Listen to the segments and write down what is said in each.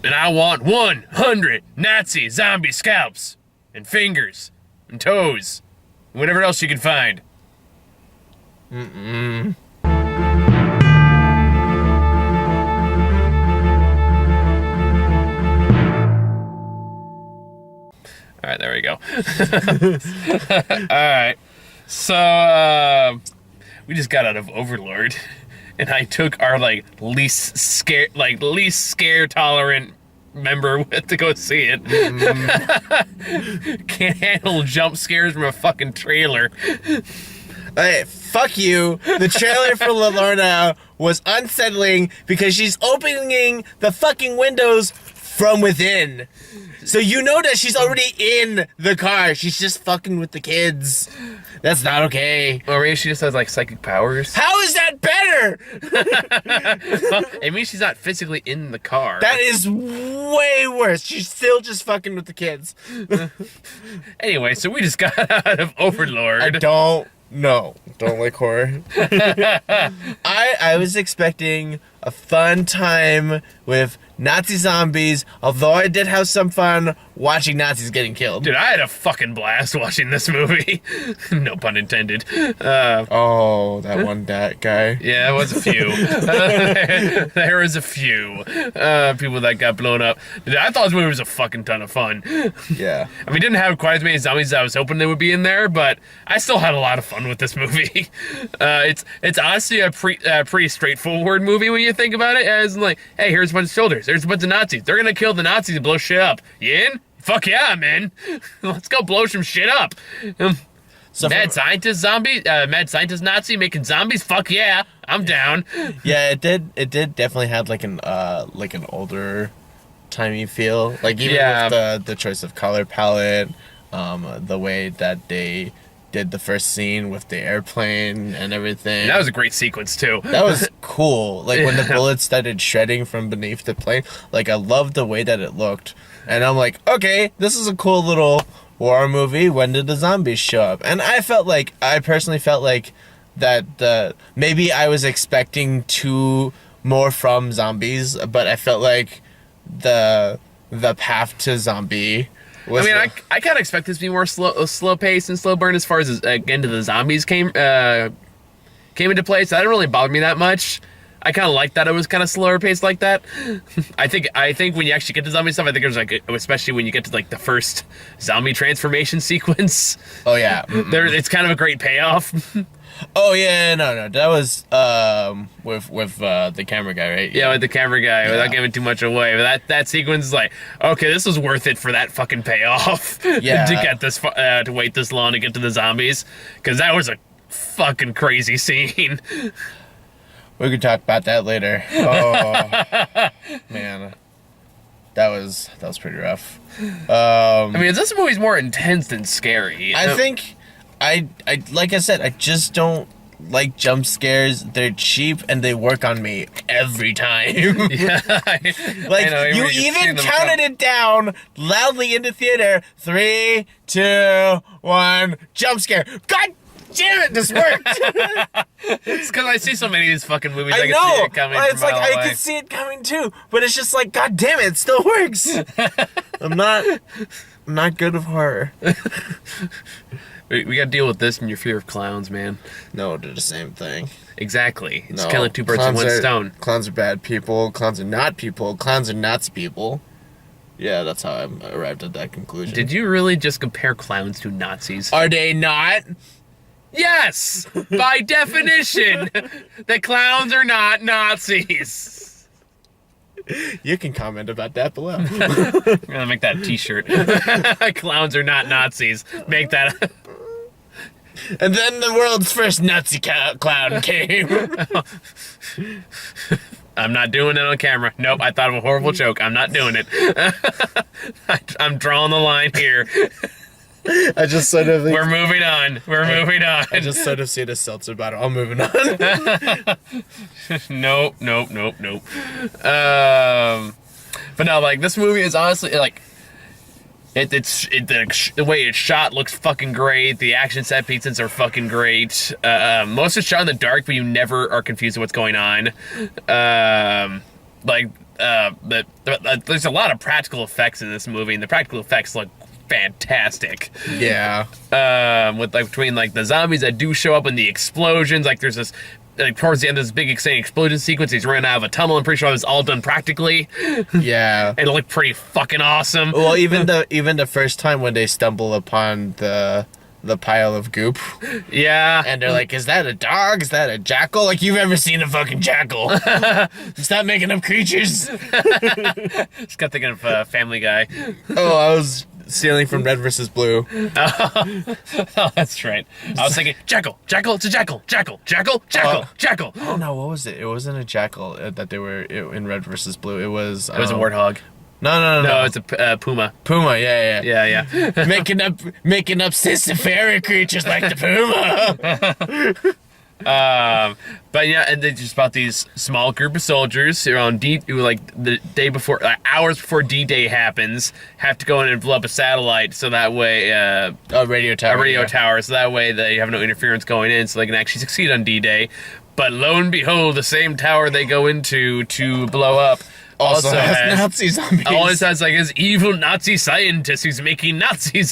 And I want 100 Nazi zombie scalps and fingers and toes, and whatever else you can find. Mm-mm. All right, there we go. All right. So, we just got out of Overlord, and I took our, least scare tolerant member with to go see it. Can't handle jump scares from a fucking trailer. Hey, fuck you. The trailer for Lorna was unsettling because she's opening the fucking windows from within. So you know that she's already in the car. She's just fucking with the kids. That's not okay. Or maybe she just has, psychic powers. How is that better? Well, it means she's not physically in the car. That is way worse. She's still just fucking with the kids. Anyway, so we just got out of Overlord. I don't like horror. I was expecting a fun time with Nazi zombies, although I did have some fun watching Nazis getting killed. Dude, I had a fucking blast watching this movie. No pun intended. That one guy. Yeah, it was a few. There was a few people that got blown up. Dude, I thought this movie was a fucking ton of fun. Yeah. I mean, it didn't have quite as many zombies as I was hoping they would be in there, but I still had a lot of fun with this movie. It's honestly a pretty straightforward movie when you think about it. As hey, here's a bunch of soldiers. There's a bunch of Nazis. They're gonna kill the Nazis and blow shit up. You in? Fuck yeah, man. Let's go blow some shit up. So mad scientist Nazi making zombies? Fuck yeah. I'm down. Yeah, it did definitely have an older timey feel. Even with the choice of color palette, the way that they did the first scene with the airplane and everything. And that was a great sequence too. That was cool. When the bullets started shredding from beneath the plane, I loved the way that it looked. And I'm like, okay, this is a cool little war movie. When did the zombies show up? And I personally felt like that maybe I was expecting more from zombies, but I felt like the path to zombie was I kind of expect this to be more slow pace and slow burn as far as again to the zombies came into play. So that didn't really bother me that much. I kind of like that it was kind of slower paced like that. I think when you actually get to zombie stuff, I think there's especially when you get to the first zombie transformation sequence. Oh yeah, it's kind of a great payoff. Oh yeah, no, that was with the camera guy, right? Yeah, with the camera guy, without giving too much away. But that sequence is okay, this was worth it for that fucking payoff. Yeah, to get this to wait this long to get to the zombies, because that was a fucking crazy scene. We could talk about that later. Oh man, that was pretty rough. I mean, this movie's more intense than scary. I think. I like I said, I just don't like jump scares. They're cheap and they work on me every time. Yeah, I know, you even counted it down loudly in the theater. 3, 2, 1, jump scare. God damn it, this worked. It's because I see so many of these fucking movies. I can know. See it coming It's I could see it coming too, but it's just God damn it still works. I'm not good with horror. We gotta deal with this and your fear of clowns, man. No, they're the same thing. Exactly. It's killing two birds with one stone. Clowns are bad people. Clowns are not people. Clowns are Nazi people. Yeah, that's how I arrived at that conclusion. Did you really just compare clowns to Nazis? Are they not? Yes! By definition, the clowns are not Nazis. You can comment about that below. I'm gonna make that a t-shirt. Clowns are not Nazis. Make that... And then the world's first Nazi clown came. I'm not doing it on camera. Nope, I thought of a horrible joke. I'm not doing it. I'm drawing the line here. I just sort of... We're moving on. I just sort of see the seltzer bottle. I'm moving on. Nope. But no, this movie is honestly, the way it's shot looks fucking great. The action set pieces are fucking great. Most of it's shot in the dark, but you never are confused with what's going on. there's a lot of practical effects in this movie, and the practical effects look fantastic. Yeah. With like between like the zombies that do show up and the explosions, like there's this. Like towards the end of this big exciting explosion sequence, he's running out of a tunnel. I'm pretty sure it was all done practically. Yeah. And it looked pretty fucking awesome. Well, even the first time when they stumble upon the pile of goop. Yeah. And they're like, is that a dog? Is that a jackal? Like, you've ever seen a fucking jackal. Stop making up creatures. Just got thinking of Family Guy. Oh, I was stealing from Red versus Blue. Oh, that's right. I was thinking, jackal, it's a jackal, jackal. Oh, no, what was it? It wasn't a jackal that they were in Red versus Blue. It was It was a warthog. No, it's a puma. Puma, yeah. Yeah. making up Sisypheric creatures like the puma. But yeah, and it's just about these small group of soldiers who are on who like the day before, hours before D-Day happens, have to go in and blow up a satellite so that way, a radio tower. Tower, so that way they have no interference going in, so they can actually succeed on D-Day. But lo and behold, the same tower they go into to blow up also has Nazi zombies. Always has like his evil Nazi scientist who's making Nazi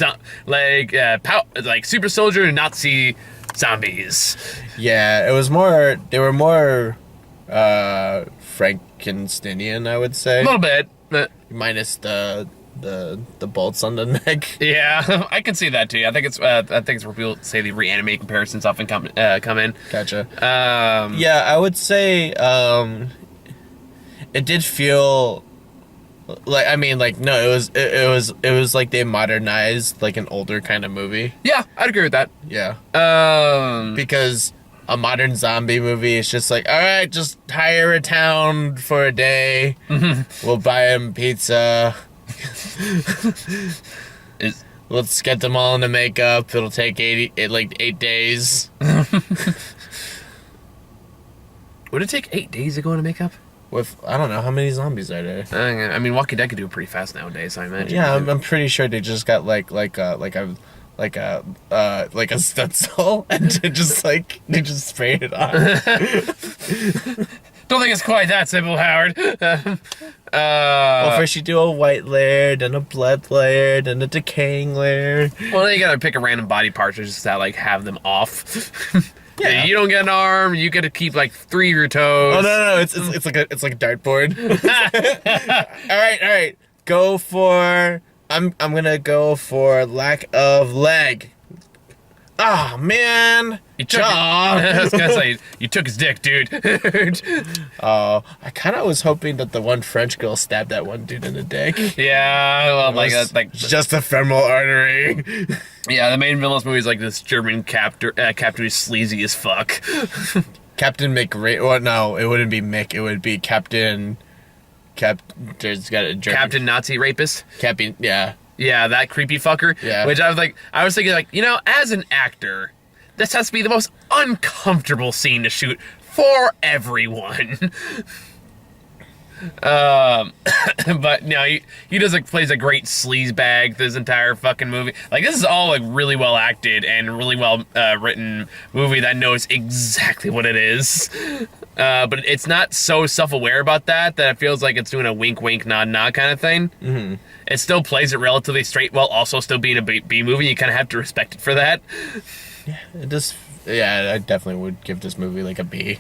like super soldier and Nazi zombies. Yeah, it was more. They were more Frankensteinian, I would say. A little bit, but minus the bolts on the neck. Yeah, I can see that too. I think it's where people say the reanimate comparisons often come in. Gotcha. Yeah, I would say it did feel like, I mean, like, no, it was like they modernized like an older kind of movie. Yeah, I'd agree with that. Yeah. Because a modern zombie movie is just like, all right, just hire a town for a day. We'll buy them pizza. Let's get them all into makeup. It'll take 8 days. Would it take 8 days to go into makeup? With, I don't know, how many zombies are there? I mean, Walking Dead could do it pretty fast nowadays, I imagine. Yeah, I'm pretty sure they just got like a stencil and they just sprayed it on. Don't think it's quite that simple, Howard. Well, first you do a white layer, then a blood layer, then a decaying layer. Well, then you gotta pick a random body part to just have them off. Yeah. You don't get an arm. You get to keep like 3 of your toes. Oh no! It's like a dartboard. All right. Go for. I'm gonna go for lack of leg. Ah, man. I was gonna say, you took his dick, dude. Oh, I kind of was hoping that the one French girl stabbed that one dude in the dick. Yeah, well, like just a femoral artery. Yeah, the main villain of this movie is like this German captain who's sleazy as fuck. Captain McRae. Well, no, it wouldn't be Mick. It would be Captain. There's got a German. Captain Nazi rapist. Captain. Yeah. Yeah, that creepy fucker. Yeah. Which I was thinking like, as an actor, this has to be the most uncomfortable scene to shoot for everyone. But no, he does plays a great sleazebag this entire fucking movie. Like, this is all like really well acted and really well written movie that knows exactly what it is. But it's not so self-aware about that it feels like it's doing a wink wink nod nod kind of thing. Mm-hmm. It still plays it relatively straight while also still being a B movie. You kind of have to respect it for that. Yeah, it does. Yeah, I definitely would give this movie like a B.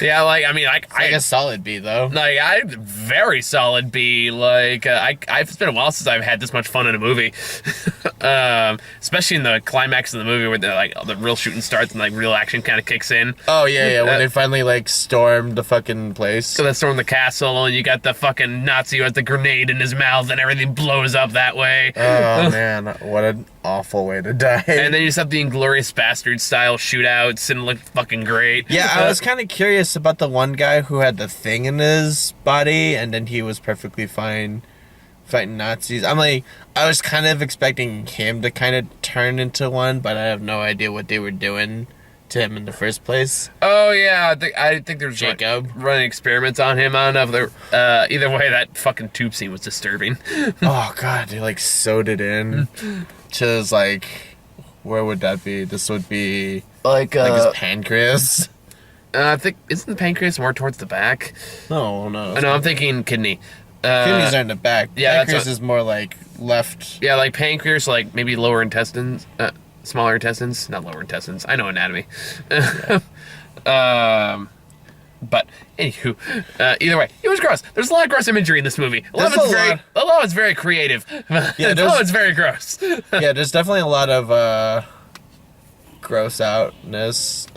Yeah, like, I mean, like a solid B, though. Like, very solid B. Like, it's been a while since I've had this much fun in a movie. Especially in the climax of the movie where the real shooting starts and, like, real action kind of kicks in. Oh, yeah, when they finally, like, storm the fucking place. So they storm the castle, and you got the fucking Nazi who has the grenade in his mouth, and everything blows up that way. Oh, man, what an awful way to die. And then you just have the Inglourious Bastard style shootouts, and it looked fucking great. Yeah, I was kind of curious about the one guy who had the thing in his body, and then he was perfectly fine fighting Nazis. I was kind of expecting him to kind of turn into one, but I have no idea what they were doing to him in the first place. Oh yeah, I think there's Jacob running experiments on him. I don't know if either way, that fucking tube scene was disturbing. Oh god, they like sewed it in. Just like, where would that be? This would be like his pancreas. I think, isn't the pancreas more towards the back? No. I know, I'm thinking kidney. Kidneys are in the back. Yeah, Pancreas is more like left. Yeah, like pancreas, like maybe lower intestines, smaller intestines, not lower intestines. I know anatomy. But anywho, either way, it was gross. There's a lot of gross imagery in this movie. A lot of it's very creative. Yeah, a lot of it's very gross. Yeah, there's definitely a lot of gross outness.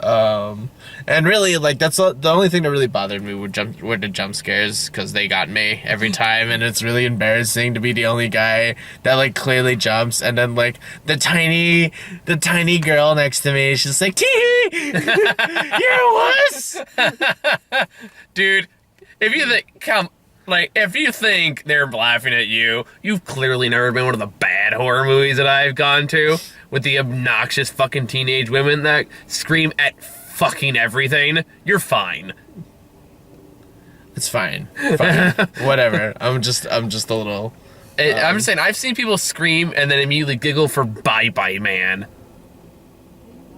And really, like, that's the only thing that really bothered me were the jump scares, because they got me every time, and it's really embarrassing to be the only guy that, like, clearly jumps, and then, like, the tiny girl next to me, she's like, tee you're wuss! Dude, if you think they're laughing at you, you've clearly never been one of the bad horror movies that I've gone to with the obnoxious fucking teenage women that scream at fucking everything. You're fine. It's fine. Whatever. I'm just a little. I'm just saying, I've seen people scream and then immediately giggle for Bye Bye Man.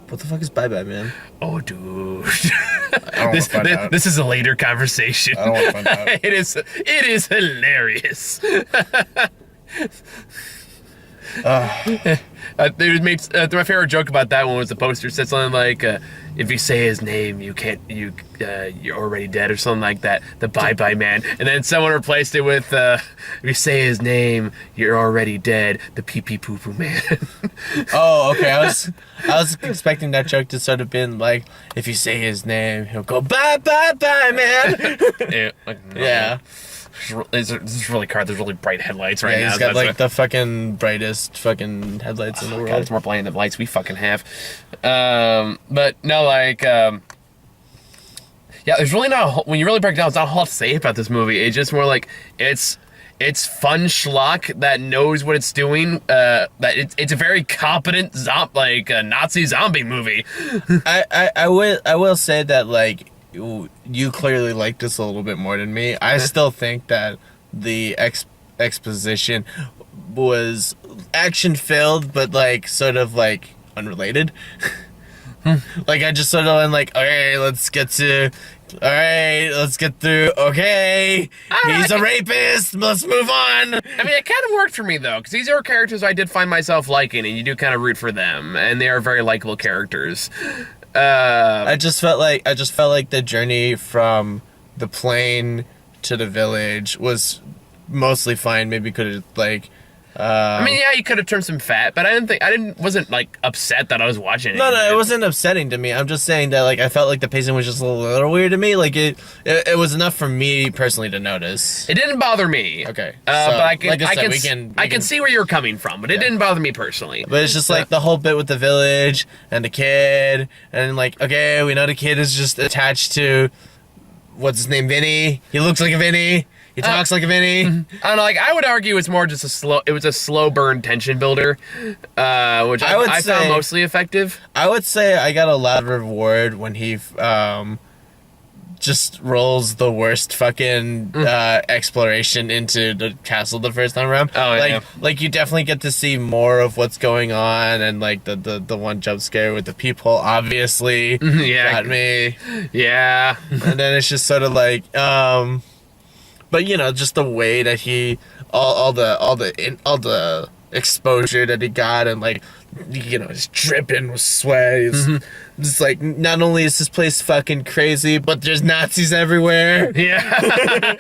What the fuck is Bye Bye Man? Oh, dude. This is a later conversation. I don't want to find out. It is hilarious. My favorite joke about that one was the poster said something like, if you say his name, you're already dead, or something like that. The Bye Bye Man. And then someone replaced it with, if you say his name, you're already dead. The Pee Pee Poo Poo Man. Oh, okay. I was expecting that joke to sort of been like, if you say his name, he'll go bye bye bye man. Yeah. This is really car. There's really bright headlights right now. He's got like the fucking brightest fucking headlights in the world. God, it's more blind than lights we fucking have. But no, like, yeah, there's really not. When you really break it down, it's not a whole lot to say about this movie. It's just more like it's fun schlock that knows what it's doing. That it's a very competent Nazi zombie movie. I will say that, like, you clearly like this a little bit more than me. I still think that the exposition was action filled, but like sort of like unrelated. Like, I just sort of went like, let's get through. Okay, he's a rapist. Let's move on. I mean, it kind of worked for me though, because these are characters I did find myself liking, and you do kind of root for them, and they are very likable characters. I just felt like the journey from the plane to the village was mostly fine. Maybe could have like. I mean, yeah, you could have turned some fat, but wasn't like upset that I was watching it. No, it wasn't upsetting to me. I'm just saying that, like, I felt like the pacing was just a little weird to me. Like, it was enough for me personally to notice. It didn't bother me. Okay, but I can see where you're coming from, but it didn't bother me personally. But it's just like the whole bit with the village and the kid, and like, okay, we know the kid is just attached to what's his name, Vinny. He looks like a Vinny. He talks like a Vinny. I don't know, like, I would argue it's more just a slow burn tension builder, which I found mostly effective. I would say I got a lot of reward when he just rolls the worst fucking exploration into the castle the first time around. Oh, yeah. Like, you definitely get to see more of what's going on, and like the one jump scare with the peephole obviously got me. Yeah. And then it's just sort of like, but you know, just the way that he all the exposure that he got, and like, you know, he's dripping with sweat. It's like, not only is this place fucking crazy, but there's Nazis everywhere. Yeah.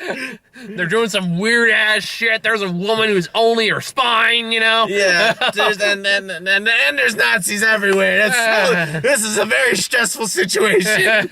They're doing some weird ass shit. There's a woman who's only her spine, you know? Yeah. And there's Nazis everywhere. This is a very stressful situation.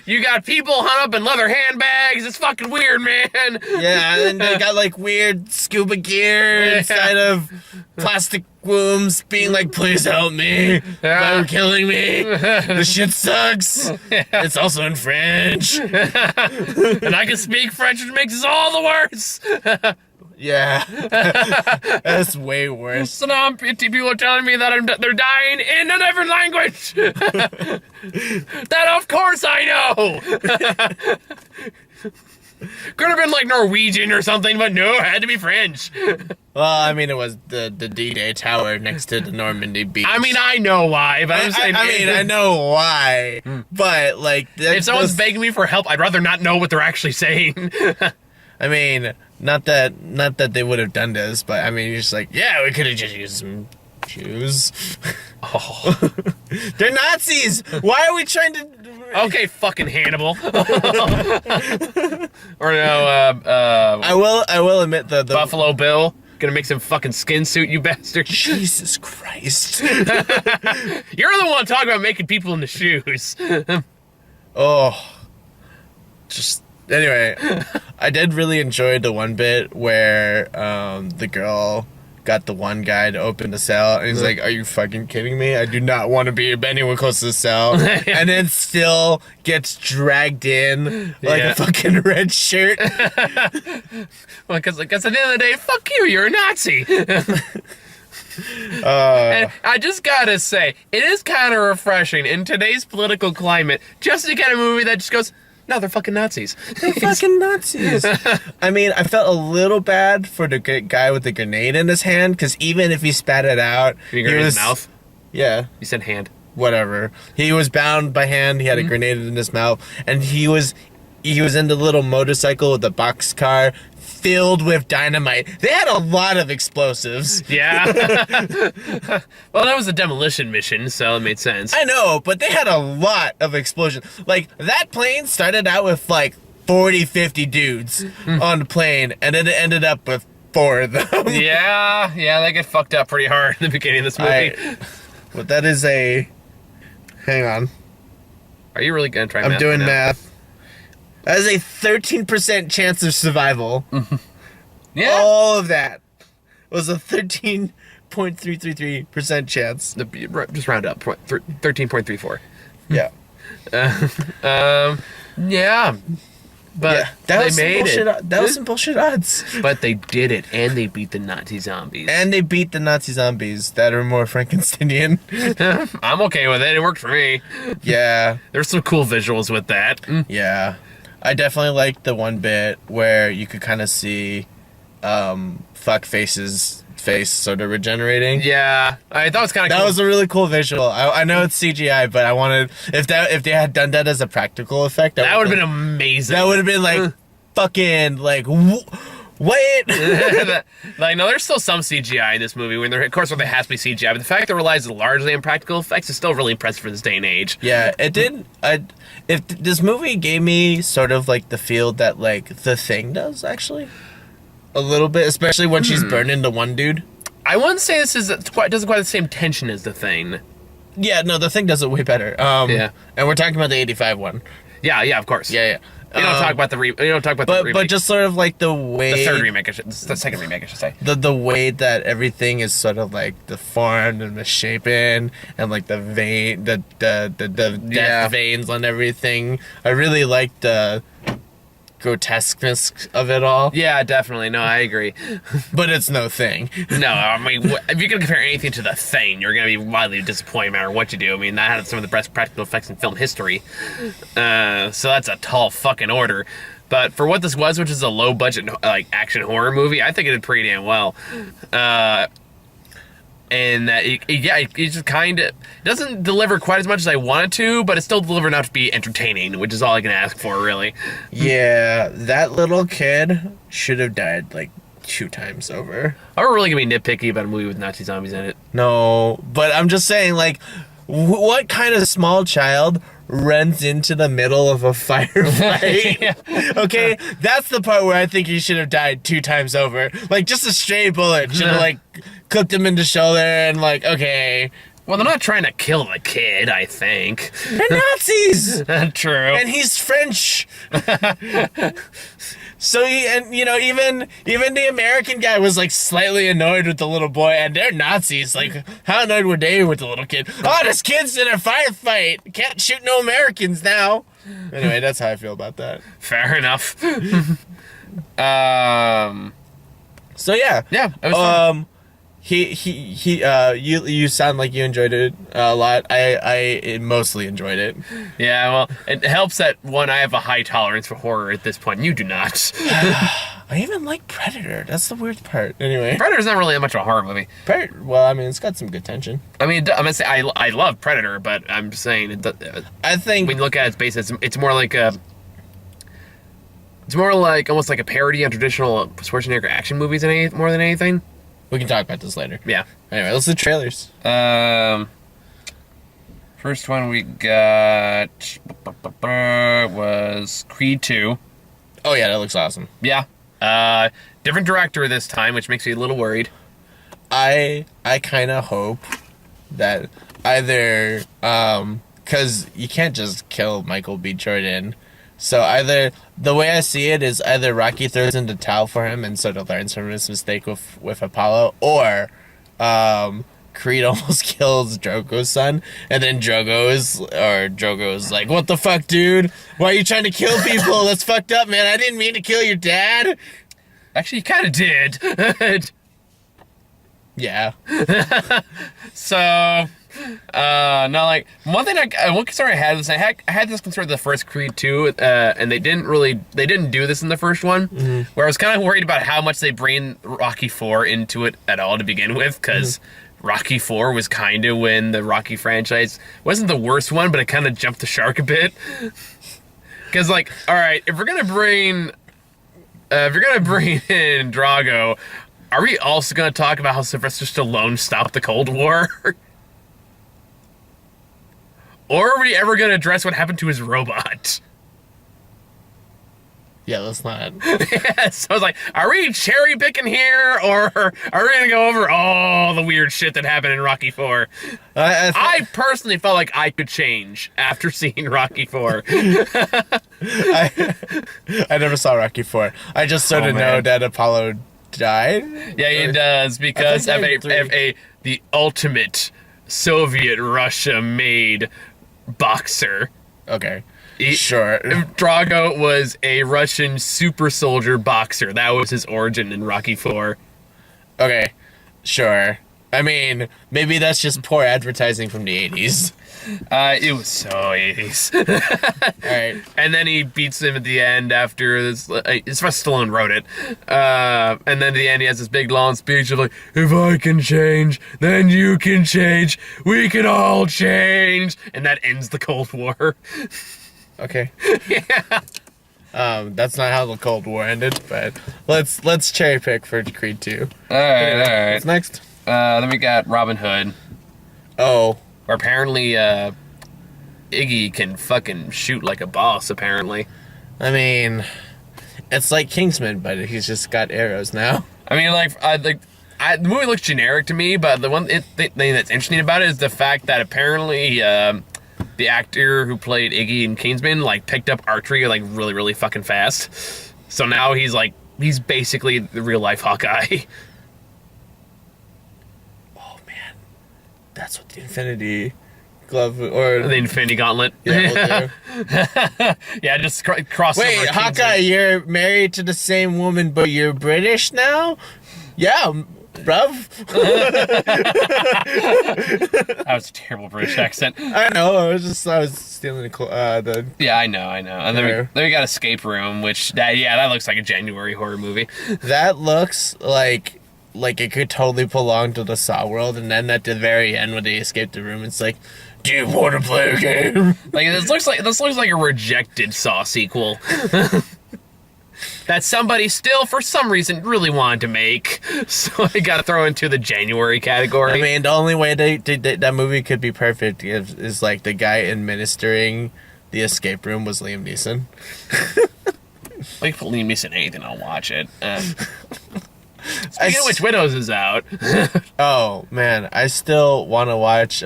You got people hung up in leather handbags. It's fucking weird, man. Yeah, and they got like weird scuba gear inside of plastic wombs, being like, please help me. They're killing me. The shit sucks. It's also in French. And I can speak French, which makes it all the worse. Yeah. That's way worse. So now people are telling me that they're dying in a different language. That of course I know. Could have been like Norwegian or something, but no, it had to be French. Well, I mean, it was the D-Day Tower next to the Normandy beach. I mean, I know why, but I'm saying... I know why, but like... If someone's begging me for help, I'd rather not know what they're actually saying. I mean, not that they would have done this, but I mean, you're just like, yeah, we could have just used some shoes. Oh. They're Nazis! Why are we trying to... Okay, fucking Hannibal. Or no, I will admit the Buffalo Bill. Gonna make some fucking skin suit, you bastard. Jesus Christ. You're the one talking about making people into shoes. Oh. Just... Anyway, I did really enjoy the one bit where the girl got the one guy to open the cell, and he's like, "Are you fucking kidding me? I do not want to be anyone close to the cell," and then still gets dragged in like a fucking red shirt. Well, because at the end of the day, fuck you, you're a Nazi. And I just gotta say, it is kind of refreshing in today's political climate just to get a movie that just goes, no, they're fucking Nazis. They're fucking Nazis. I mean, I felt a little bad for the guy with the grenade in his hand, because even if he spat it out, You got it in his mouth? Yeah. You said hand. Whatever. He was bound by hand. He had a grenade in his mouth, and he was in the little motorcycle with the boxcar filled with dynamite. They had a lot of explosives. Yeah. Well, that was a demolition mission, so it made sense. I know, but they had a lot of explosions. Like, that plane started out with like 40, 50 dudes on the plane, and then it ended up with 4 of them. Yeah, they get fucked up pretty hard in the beginning of this movie. But that is a... Hang on. Are you really gonna try I'm math doing right now? math. That is a 13% chance of survival. Yeah. All of that was a 13.333% chance. Just round up. 13.34. Yeah. Yeah. But Yeah, that was they made some bullshit. it. That was some bullshit odds. But they did it, and they beat the Nazi zombies. And they beat the Nazi zombies that are more Frankensteinian. I'm okay with it. It worked for me. Yeah, There's some cool visuals with that. yeah. I definitely liked the one bit where you could kind of see Fuckface's face sort of regenerating. Yeah, I thought it was kind of That cool. was a really cool visual. I know it's CGI, but I wanted if they had done that as a practical effect, That would have been amazing. That would have been like fucking like what? Like, no, there's still some CGI in this movie. When there, of course, there has to be CGI, but the fact that it relies largely on practical effects is still really impressive for this day and age. Yeah, it did. If this movie gave me sort of like the feel that like The Thing does actually, a little bit, especially when she's burning the one dude. I wouldn't say this doesn't quite the same tension as The Thing. Yeah, no, The Thing does it way better. Yeah, and we're talking about the '85 one. yeah, of course. Yeah. You don't talk about the remake. But just sort of like the way the third remake, the second remake, I should say. The way that everything is sort of like deformed and misshapen, and like the vein, the death veins on everything. I really like the grotesqueness of it all. Yeah, definitely. No, I agree. But it's no Thing. No, I mean, if you're gonna compare anything to The Thing, you're gonna be wildly disappointed no matter what you do. I mean, that had some of the best practical effects in film history. So that's a tall fucking order. But for what this was, which is a low budget like action horror movie, I think it did pretty damn well. And that it just kind of doesn't deliver quite as much as I wanted to, but it still delivered enough to be entertaining, which is all I can ask for, really. Yeah, that little kid should have died like 2 times over. I'm really gonna be nitpicky about a movie with Nazi zombies in it. No, but I'm just saying, like, what kind of small child runs into the middle of a firefight? Yeah. Okay, that's the part where I think he should have died 2 times over. Like, just a stray bullet should have, like, clipped him in the shoulder and, like, okay. Well, they're not trying to kill the kid, I think. They're Nazis! True. And he's French. So even the American guy was like slightly annoyed with the little boy, and they're Nazis. Like, how annoyed were they with the little kid? Oh, this kid's in a firefight. Can't shoot no Americans now. Anyway, that's how I feel about that. Fair enough. So yeah, Yeah, it was fun. You sound like you enjoyed it a lot. I mostly enjoyed it. Yeah, well, it helps that one, I have a high tolerance for horror at this point. And you do not. I even like Predator. That's the weird part. Anyway, Predator's not really that much of a horror movie. Well, I mean, it's got some good tension. I mean, I'm gonna say I love Predator, but I'm saying I think when you look at its basis, it's more like almost like a parody on traditional Schwarzenegger action movies more than anything. we can talk about this later. Yeah. Anyway, let's do trailers. First one we got was Creed 2. Oh yeah, that looks awesome. Yeah. Different director this time, which makes me a little worried. I kind of hope that either because you can't just kill Michael B. Jordan. So either the way I see it is either Rocky throws in the towel for him and sort of learns from his mistake with Apollo, or Creed almost kills Drogo's son, and then Drogo's like, "What the fuck, dude? Why are you trying to kill people? That's fucked up, man. I didn't mean to kill your dad." Actually, he kind of did. Yeah. So, now, like, one concern I had was I had this concern with the first Creed 2, and they didn't do this in the first one, where I was kind of worried about how much they bring Rocky 4 into it at all to begin with, because Rocky 4 was kind of when the Rocky franchise wasn't the worst one, but it kind of jumped the shark a bit. Because, like, all right, if you're gonna bring in Drago, are we also gonna talk about how Sylvester Stallone stopped the Cold War? Or are we ever gonna address what happened to his robot? Yeah, let's not. Yeah, so I was like, are we cherry picking here, or are we gonna go over all the weird shit that happened in Rocky 4? I personally felt like I could change after seeing Rocky 4. I never saw Rocky 4. I just sort of know that Apollo died. Yeah, he does, because of the ultimate Soviet Russia-made boxer. Okay. Sure. Drago was a Russian super soldier boxer. That was his origin in Rocky 4. Okay. Sure. I mean, maybe that's just poor advertising from the 80s. It was so 80s. Alright. And then he beats him at the end after this. It's Stallone wrote it. And then at the end, he has this big long speech of like, if I can change, then you can change. We can all change. And that ends the Cold War. Okay. Yeah. That's not how the Cold War ended, but let's cherry pick for Creed 2. Alright. What's next? Then we got Robin Hood. Oh. Where apparently, Iggy can fucking shoot like a boss, apparently. I mean, it's like Kingsman, but he's just got arrows now. I mean, the movie looks generic to me, but the thing that's interesting about it is the fact that apparently, the actor who played Iggy in Kingsman, like, picked up archery, like, really, really fucking fast. So now he's basically the real-life Hawkeye. That's what the Infinity Glove or The Infinity Gauntlet. Yeah, we'll do. Yeah, just cross over. Wait, Hawkeye, you're married to the same woman, but you're British now? Yeah, bruv. That was a terrible British accent. I know. I was stealing the. Yeah, I know. And then we got Escape Room, which that looks like a January horror movie. That looks like it could totally belong to the Saw world, and then at the very end when they escape the room, it's like, do you want to play a game? Like this looks like a rejected Saw sequel that somebody still for some reason really wanted to make, so I got to throw into the January category. I mean, the only way that movie could be perfect is like the guy administering the escape room was Liam Neeson. Like, put Liam Neeson in anything, I'll watch it. Speaking of which, Widows is out. Oh man, I still want to watch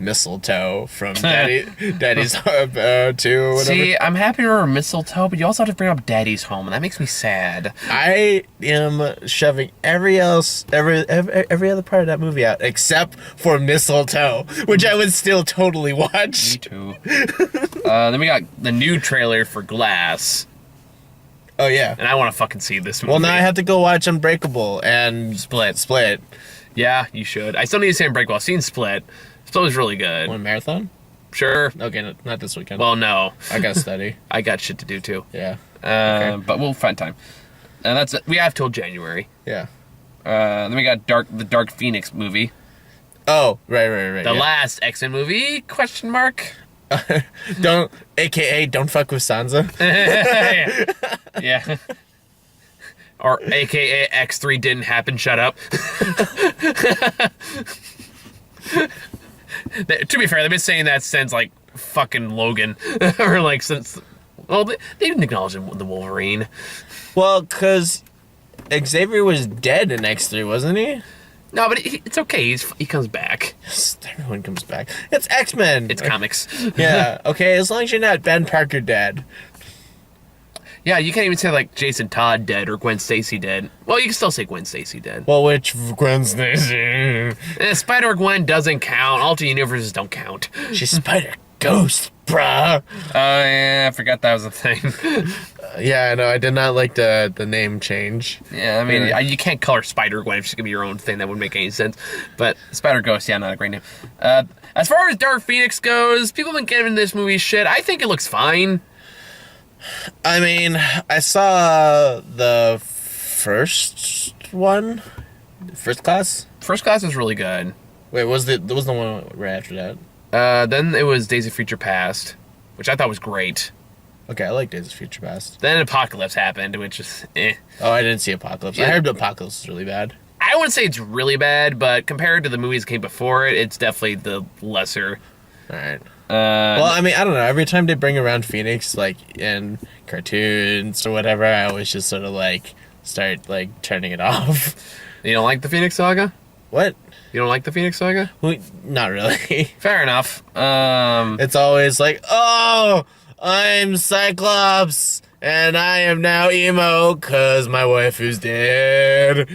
Mistletoe from Daddy's Home 2 or whatever. See, I'm happy to remember Mistletoe, but you also have to bring up Daddy's Home, and that makes me sad. I am shoving every other part of that movie out except for Mistletoe, which I would still totally watch. Me too. Then we got the new trailer for Glass. Oh yeah. and I want to fucking see this movie. Well, now I have to go watch Unbreakable and Split. Yeah, you should. I still need to see Unbreakable. I've seen Split. Split was really good. One marathon? Sure. Okay, not this weekend. Well, no. I gotta study. I got shit to do too. Yeah. But we'll find time. And that's it. We have till January. Yeah. Then we got the Dark Phoenix movie. Oh, right. The last X-Men movie? Question mark. Don't fuck with Sansa. Yeah. Or AKA X3 didn't happen. Shut up. To be fair, they've been saying that since like fucking Logan, or like since. Well, they didn't acknowledge the Wolverine. Well, because Xavier was dead in X3, wasn't he? No, but it's okay. He comes back. Yes, everyone comes back. It's X-Men. It's comics. Yeah, okay, as long as you're not Ben Parker dead. Yeah, you can't even say like Jason Todd dead or Gwen Stacy dead. Well, you can still say Gwen Stacy dead. Well, which Gwen Stacy? Spider-Gwen doesn't count. Alternate universes don't count. She's Spider-Ghost, bruh. Oh, yeah, I forgot that was a thing. Yeah, I know. I did not like the name change. Yeah, I mean, you can't call her Spider-Gwen if she's going to be your own thing. That wouldn't make any sense. But Spider-Ghost, yeah, not a great name. As far as Dark Phoenix goes, people have been giving this movie shit. I think it looks fine. I mean, I saw the first one, First Class. First Class was really good. Wait, was the one right after that? Then it was Days of Future Past, which I thought was great. Okay, I like Days of Future Past. Then Apocalypse happened, which is Oh, I didn't see Apocalypse. Yeah. I heard Apocalypse is really bad. I wouldn't say it's really bad, but compared to the movies that came before it, it's definitely the lesser. All right. Well, I mean, I don't know. Every time they bring around Phoenix, like in cartoons or whatever, I always just sort of like start like turning it off. You don't like the Phoenix Saga? What? You don't like the Phoenix Saga? Well, not really. Fair enough. It's always like, oh, I'm Cyclops, and I am now emo because my wife is dead.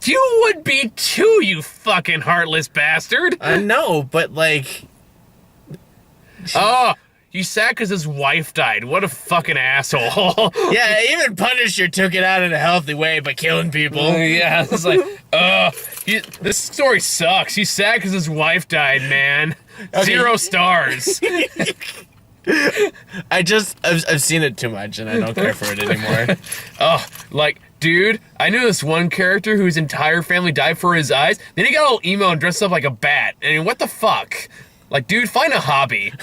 You would be too, you fucking heartless bastard. I know, but like... Oh, you sad because his wife died. What a fucking asshole. Yeah, even Punisher took it out in a healthy way by killing people. Yeah, it's like, this story sucks. He's sad because his wife died, man. Okay. 0 stars. I've seen it too much, and I don't care for it anymore. Oh, like... Dude, I knew this one character whose entire family died for his eyes. Then he got all emo and dressed up like a bat. I mean, what the fuck? Like, dude, find a hobby.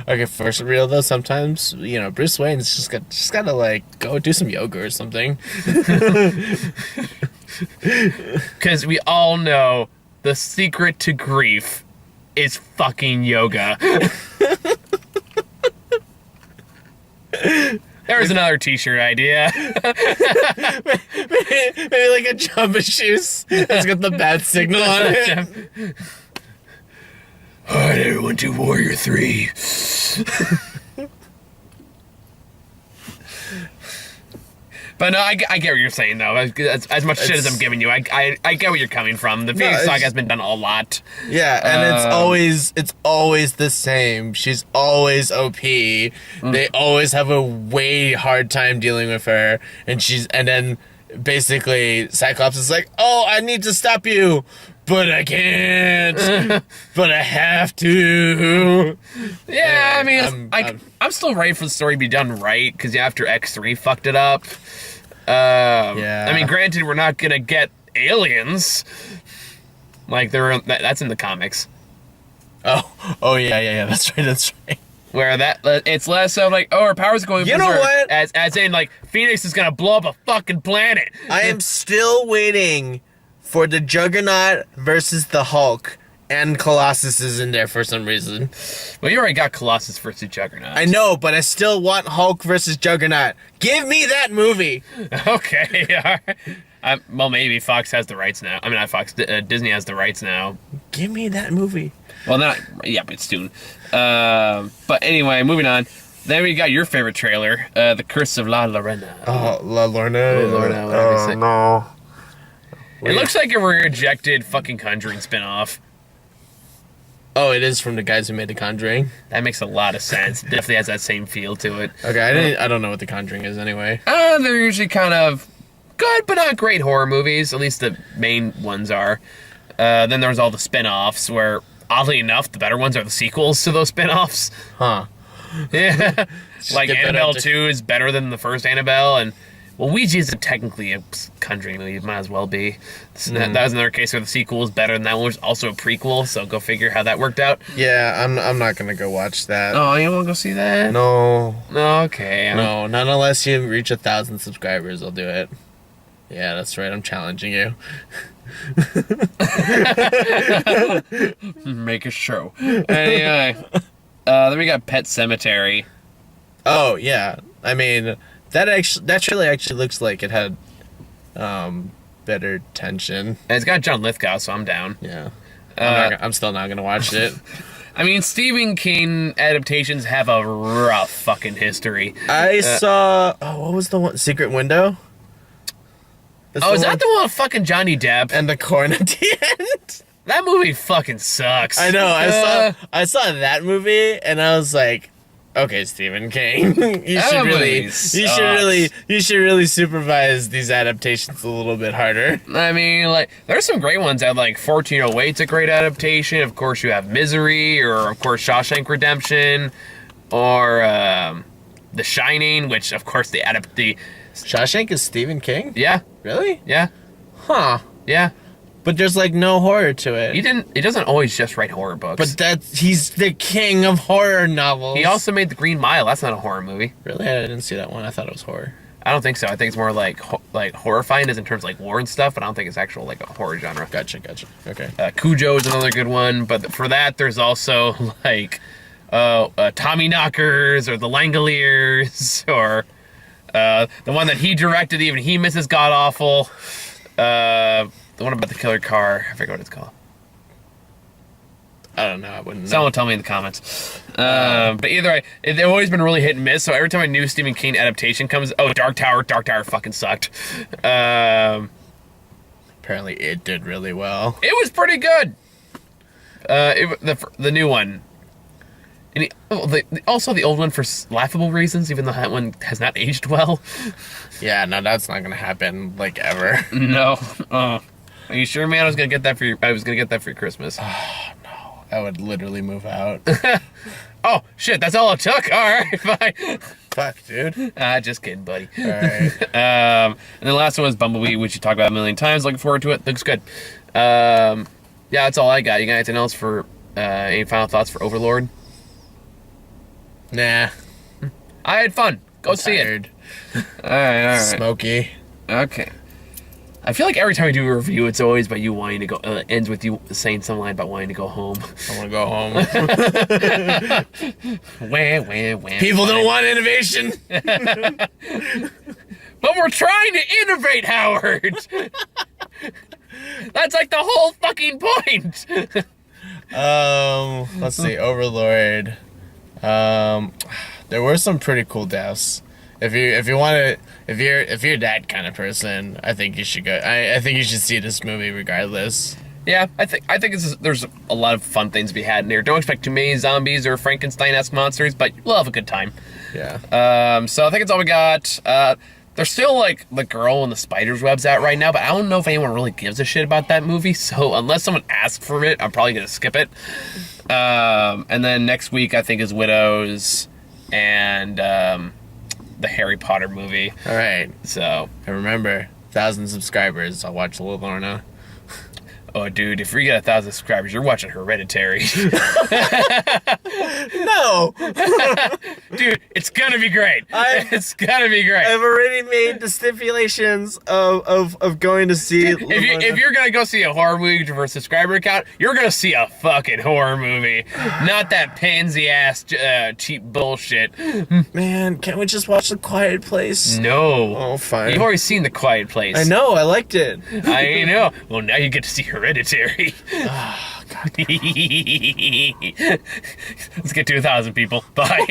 Okay, for real though, sometimes, you know, Bruce Wayne's just gotta like go do some yoga or something. Because we all know the secret to grief is fucking yoga. There's another t-shirt idea. Maybe like a Jamba Shoes that's got the bat signal on it. Alright, everyone, do Warrior 3. But no, I get what you're saying, though. As much shit as I'm giving you, I get where you're coming from. The Phoenix Saga has been done a lot. Yeah, and it's always the same. She's always OP. They always have a way hard time dealing with her, and then basically Cyclops is like, "Oh, I need to stop you, but I can't. But I have to." Yeah, I mean, I'm still ready for the story to be done right, because after X3 fucked it up. Yeah. I mean, granted, we're not gonna get aliens. Like, that's in the comics. Oh yeah, that's right. Where it's less of like, oh, our powers are going You know berserk, what? as in, like, Phoenix is gonna blow up a fucking planet. I am still waiting for the Juggernaut versus the Hulk, and Colossus is in there for some reason. Well, you already got Colossus versus Juggernaut. I know, but I still want Hulk versus Juggernaut. Give me that movie. Okay, all right. Well, maybe Fox has the rights now. I mean, not Fox. Disney has the rights now. Give me that movie. Well, yeah, but soon. But anyway, moving on. Then we got your favorite trailer, The Curse of La Lorena. Oh, La Lorna. La Lorna, whatever you say. No. It looks like a rejected fucking Conjuring spinoff. Oh, it is from the guys who made The Conjuring. That makes a lot of sense. Definitely has that same feel to it. Okay, I don't know what The Conjuring is anyway. They're usually kind of good, but not great horror movies. At least the main ones are. Then there's all the spin-offs where, oddly enough, the better ones are the sequels to those spin-offs. Huh. Yeah. Like get better Annabelle at 2 is better than the first Annabelle, and well, Ouija isn't technically a Conjuring movie. It might as well be. That was another case where the sequel is better than that one, which is also a prequel, so go figure how that worked out. Yeah, I'm not gonna go watch that. Oh, you don't want to go see that? No. Okay. No, not unless you reach 1,000 subscribers, I'll do it. Yeah, that's right, I'm challenging you. Make a show. Anyway, then we got Pet Sematary. Oh, yeah. I mean, that trailer actually looks like it had better tension. And it's got John Lithgow, so I'm down. Yeah. I'm still not gonna watch it. I mean, Stephen King adaptations have a rough fucking history. I saw... Oh, what was the one? Secret Window? Is that the one with fucking Johnny Depp? And the corn at the end? That movie fucking sucks. I know. I saw that movie, and I was like, okay, Stephen King, you should really supervise these adaptations a little bit harder. I mean, like, there's some great ones out, like 1408's a great adaptation. Of course, you have Misery, or of course Shawshank Redemption, or The Shining, which of course the Shawshank is Stephen King? Yeah. Really? Yeah. Huh. Yeah. But there's like no horror to it. He doesn't always just write horror books. But he's the king of horror novels. He also made The Green Mile. That's not a horror movie. Really? I didn't see that one. I thought it was horror. I don't think so. I think it's more like horrifying as in terms of like war and stuff, but I don't think it's actual like a horror genre. Gotcha. Okay. Cujo is another good one, but for that there's also like Tommy Knockers or The Langoliers or the one that he directed, even he misses god awful. The one about the killer car. I forget what it's called. I don't know. I wouldn't know. Someone tell me in the comments. But either way, they've always been really hit and miss. So every time a new Stephen King adaptation comes, Dark Tower fucking sucked. Apparently, it did really well. It was pretty good. The new one. And also the old one for laughable reasons, even though that one has not aged well. Yeah, no, that's not gonna happen like ever. No. Are you sure, man? I was gonna get that for your Christmas. Oh no, I would literally move out. Oh shit, that's all it took. All right, bye. Fuck, dude. Just kidding, buddy. All right. And the last one was Bumblebee, which you talked about a million times. Looking forward to it. Looks good. Yeah, that's all I got. You got anything else for any final thoughts for Overlord? Nah. I had fun. Go see it. All right. Smoky. Okay. I feel like every time we do a review, it's always about you wanting to go. Ends with you saying some line about wanting to go home. I want to go home. Wah. People don't want innovation. But we're trying to innovate, Howard. That's like the whole fucking point. Let's see. Overlord. There were some pretty cool deaths. If you're that kind of person, I think you should go. I think you should see this movie regardless. Yeah, I think there's a lot of fun things to be had in here. Don't expect too many zombies or Frankenstein-esque monsters, but we'll have a good time. Yeah. So I think it's all we got. There's still like The Girl in the Spider's Web's out right now, but I don't know if anyone really gives a shit about that movie. So unless someone asks for it, I'm probably gonna skip it. And then next week I think is Widows and the Harry Potter movie. All right. So and remember, 1,000 subscribers. I'll watch Little Lorna. Oh, dude, if we get 1,000 subscribers, you're watching Hereditary. No! Dude, it's gonna be great. It's gonna be great. I've already made the stipulations of going to see... If you're gonna go see a horror movie for a subscriber count, you're gonna see a fucking horror movie. Not that pansy-ass cheap bullshit. Man, can't we just watch The Quiet Place? No. Oh, fine. You've already seen The Quiet Place. I know, I liked it. I know. Well, now you get to see Hereditary. Oh, God. Let's get to 1,000 people. Bye.